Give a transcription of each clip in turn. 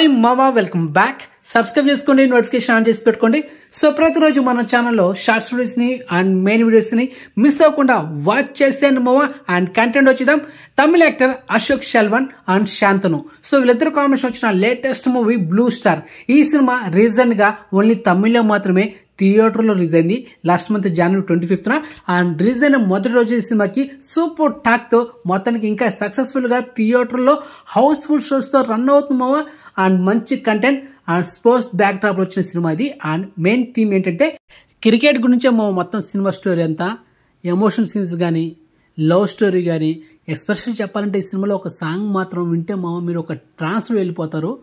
Hi మావా, welcome back. Subscribe చేసుకోండి, notification on చేసి పెట్టుకోండి. సో ప్రతిరోజు మన ఛానల్లో షార్ట్స్ వీడియోస్ ని అండ్ మెయిన్ వీడియోస్ ని మిస్ అవ్వకుండా వాచ్ చేసేయండి మావా. అండ్ కంటెంట్ వచ్చేద్దాం. Tamil actor Ashok Selvan and Shanthanu. So వీళ్ళిద్దరు కాంబినేషన్ వచ్చిన లేటెస్ట్ మూవీ బ్లూ స్టార్. ఈ సినిమా రీసెంట్ గా ఓన్లీ తమిళ్లో మాత్రమే థియేటర్లో రిలీజ్ అయింది last month January 25th. And release అయిన మొదటి రోజు ఈ సినిమాకి సూపర్ టాక్ తో మొత్తానికి ఇంకా సక్సెస్ఫుల్ గా థియేటర్లో హౌస్ఫుల్ షోస్ తో రన్ అవుతుంది మావా. అండ్ మంచి content and sports back drop లో వచ్చిన సినిమా ఇది. అండ్ మెయిన్ థీమ్ ఏంటంటే క్రికెట్ గురించే మొత్తం సినిమా స్టోరీ అంతా. ఎమోషన్ సీన్స్ కానీ, లవ్ స్టోరీ కానీ, ఎక్స్ప్రెషన్ చెప్పాలంటే ఈ సినిమాలో ఒక సాంగ్ మాత్రం వింటే మీరు ఒక ట్రాన్స్లో వెళ్ళిపోతారు.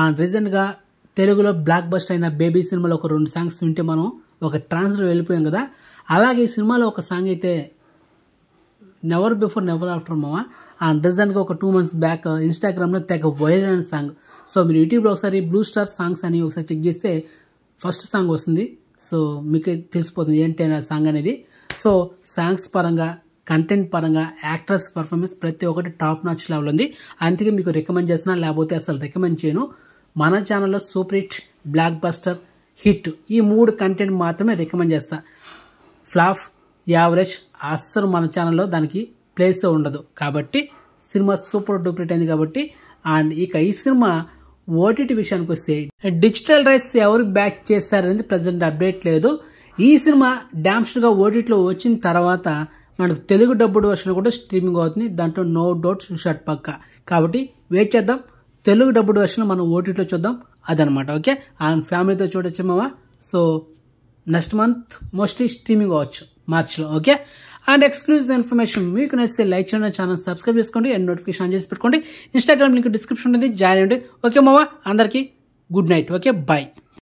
అండ్ రీసెంట్గా తెలుగులో బ్లాక్ బస్టర్ అయిన బేబీ సినిమాలో ఒక 2 సాంగ్స్ వింటే మనం ఒక ట్రాన్స్లో వెళ్ళిపోయాం కదా. అలాగే ఈ సినిమాలో ఒక సాంగ్ అయితే నెవర్ బిఫోర్ నెవర్ ఆఫ్టర్ మావా. అండ్ రీసెంట్గా ఒక 2 months బ్యాక్ ఇన్స్టాగ్రామ్లో తెగ వైరల్ అయిన సాంగ్. సో మీరు యూట్యూబ్లో ఒకసారి బ్లూ స్టార్ సాంగ్స్ అని ఒకసారి చెక్ చేస్తే ఫస్ట్ సాంగ్ వస్తుంది. సో మీకు తెలిసిపోతుంది ఏంటి అనే సాంగ్ అనేది. సో సాంగ్స్ పరంగా, కంటెంట్ పరంగా, యాక్టర్స్ పర్ఫార్మెన్స్ ప్రతి ఒక్కటి టాప్ నాచ్ లెవెల్ ఉంది. అందుకే మీకు రికమెండ్ చేస్తున్నా, లేకపోతే అసలు రికమెండ్ చేయను. మన ఛానల్లో super hit, block buster, hit ఈ 3 కంటెంట్ మాత్రమే రికమెండ్ చేస్తా. ఫ్లాప్, యావరేజ్ అస్సలు మన ఛానల్లో దానికి ప్లేస్ ఉండదు. కాబట్టి సినిమా సూపర్ డూపర్ అయింది కాబట్టి. అండ్ ఇక ఈ సినిమా ఓటీటీ విషయానికి వస్తే డిజిటల్ రైట్స్ ఎవరు బ్యాక్ చేస్తారనేది ప్రజెంట్ అప్డేట్ లేదు. ఈ సినిమా డామ్స్గా ఓటీటీలో వచ్చిన తర్వాత మనకు తెలుగు డబ్బుడ్ వర్షన్ కూడా స్ట్రీమింగ్ అవుతుంది. దాంట్లో నో డౌట్ షర్ట్ పక్క. కాబట్టి వెయిట్ చేద్దాం. తెలుగు డబ్బుడ్ వర్షన్ మనం ఓటీటీలో చూద్దాం, అదనమాట. ఓకే, అండ్ ఫ్యామిలీతో చూడొచ్చు మావా. So next month mostly streaming అవ్వచ్చు మార్చ్లో. ఓకే, అండ్ ఎక్స్క్లూజివ్ ఇన్ఫర్మేషన్ మీకు నచ్చితే లైక్ చేయండి, ఛానల్ సబ్స్క్రైబ్ చేసుకోండి, అండ్ నోటిఫికేషన్ ఆన్ చేసి పెట్టుకోండి. ఇన్స్టాగ్రామ్ లింక్ డిస్క్రిప్షన్ ఉంది, జాయిన్ అవ్వండి. ఓకే మావా, అందరికీ గుడ్ నైట్. Okay, bye.